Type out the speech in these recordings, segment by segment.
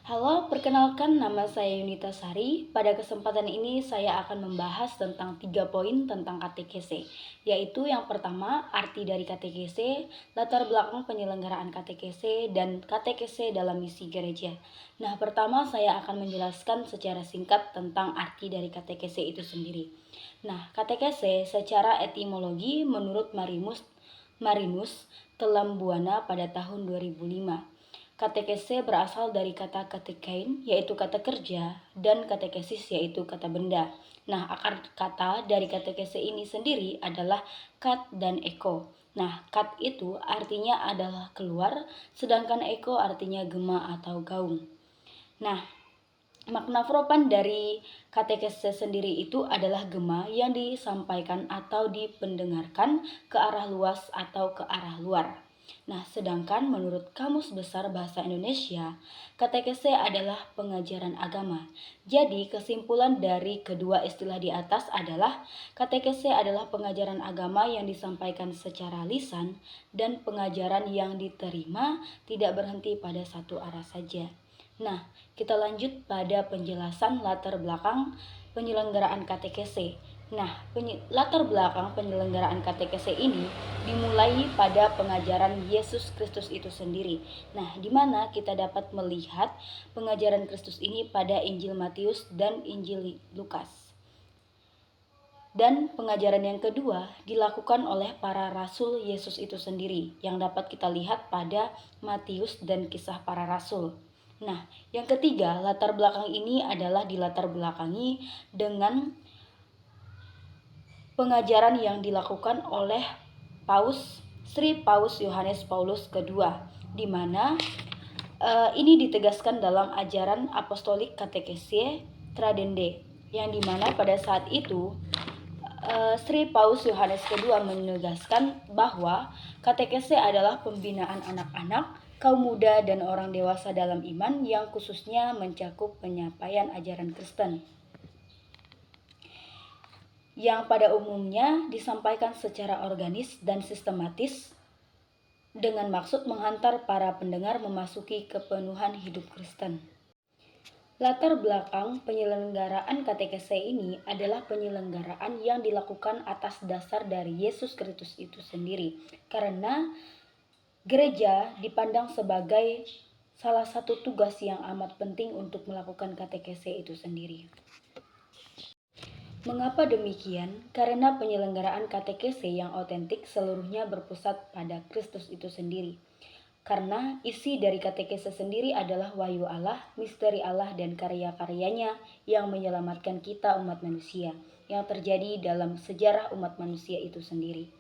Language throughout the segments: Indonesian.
Halo, perkenalkan nama saya Yunita Sari. Pada kesempatan ini saya akan membahas tentang 3 poin tentang katekese, yaitu yang pertama, arti dari katekese, latar belakang penyelenggaraan katekese, dan katekese dalam misi gereja. Nah, pertama saya akan menjelaskan secara singkat tentang arti dari katekese itu sendiri. Nah, katekese secara etimologi menurut Marinus Telambuana pada tahun 2005. Katekese berasal dari kata katekein, yaitu kata kerja, dan katekesis, yaitu kata benda. Nah, akar kata dari katekese ini sendiri adalah kat dan eko. Nah, kat itu artinya adalah keluar, sedangkan eko artinya gema atau gaung. Nah, makna propan dari katekese sendiri itu adalah gema yang disampaikan atau dipendengarkan ke arah luas atau ke arah luar. Nah, sedangkan menurut Kamus Besar Bahasa Indonesia, katekese adalah pengajaran agama. Jadi, kesimpulan dari kedua istilah di atas adalah katekese adalah pengajaran agama yang disampaikan secara lisan dan pengajaran yang diterima tidak berhenti pada satu arah saja. Nah, kita lanjut pada penjelasan latar belakang penyelenggaraan katekese. Nah, latar belakang penyelenggaraan katekese ini dimulai pada pengajaran Yesus Kristus itu sendiri. Nah, di mana kita dapat melihat pengajaran Kristus ini pada Injil Matius dan Injil Lukas. Dan pengajaran yang kedua dilakukan oleh para rasul Yesus itu sendiri, yang dapat kita lihat pada Matius dan Kisah Para Rasul. Nah, yang ketiga, latar belakang ini adalah dilatar belakangi dengan pengajaran yang dilakukan oleh Sri Paus Yohanes Paulus II, di mana ini ditegaskan dalam ajaran apostolik katekese Tradende, yang dimana pada saat itu Sri Paus Yohanes II menegaskan bahwa katekese adalah pembinaan anak-anak, kaum muda, dan orang dewasa dalam iman yang khususnya mencakup penyampaian ajaran Kristen, yang pada umumnya disampaikan secara organis dan sistematis dengan maksud menghantar para pendengar memasuki kepenuhan hidup Kristen. Latar belakang penyelenggaraan katekese ini adalah penyelenggaraan yang dilakukan atas dasar dari Yesus Kristus itu sendiri, karena gereja dipandang sebagai salah satu tugas yang amat penting untuk melakukan katekese itu sendiri. Mengapa demikian? Karena penyelenggaraan katekese yang otentik seluruhnya berpusat pada Kristus itu sendiri. Karena isi dari katekese sendiri adalah wahyu Allah, misteri Allah, dan karya-karyanya yang menyelamatkan kita umat manusia, yang terjadi dalam sejarah umat manusia itu sendiri.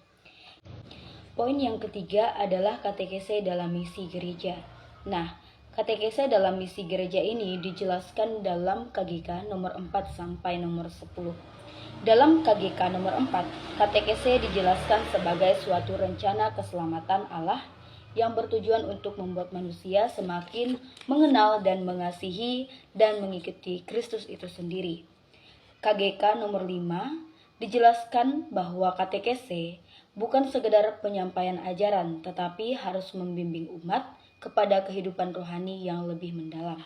Poin yang ketiga adalah katekese dalam misi gereja. Nah, katekese dalam misi gereja ini dijelaskan dalam KGK nomor 4 sampai nomor 10. Dalam KGK nomor 4, katekese dijelaskan sebagai suatu rencana keselamatan Allah yang bertujuan untuk membuat manusia semakin mengenal dan mengasihi dan mengikuti Kristus itu sendiri. KGK nomor 5 dijelaskan bahwa katekese bukan sekedar penyampaian ajaran, tetapi harus membimbing umat kepada kehidupan rohani yang lebih mendalam.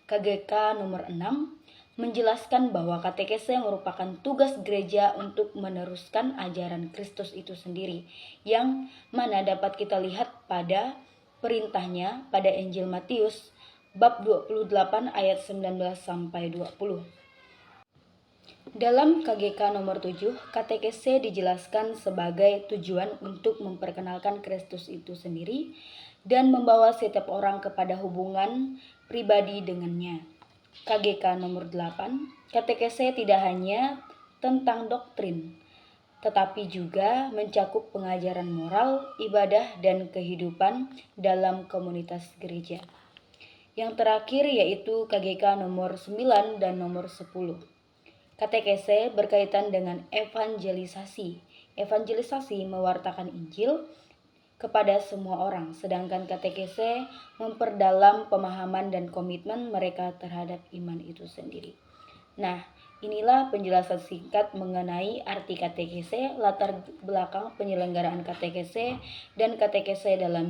KGK nomor 6 menjelaskan bahwa katekese merupakan tugas gereja untuk meneruskan ajaran Kristus itu sendiri, yang mana dapat kita lihat pada perintahnya pada Injil Matius bab 28 ayat 19 sampai 20. Dalam KGK nomor 7, katekese dijelaskan sebagai tujuan untuk memperkenalkan Kristus itu sendiri dan membawa setiap orang kepada hubungan pribadi dengannya. KGK nomor 8, katekese tidak hanya tentang doktrin, tetapi juga mencakup pengajaran moral, ibadah, dan kehidupan dalam komunitas gereja. Yang terakhir yaitu KGK nomor 9 dan nomor 10. Katekese berkaitan dengan evangelisasi. Evangelisasi mewartakan Injil kepada semua orang, sedangkan katekese memperdalam pemahaman dan komitmen mereka terhadap iman itu sendiri. Nah, inilah penjelasan singkat mengenai arti katekese, latar belakang penyelenggaraan katekese, dan katekese dalam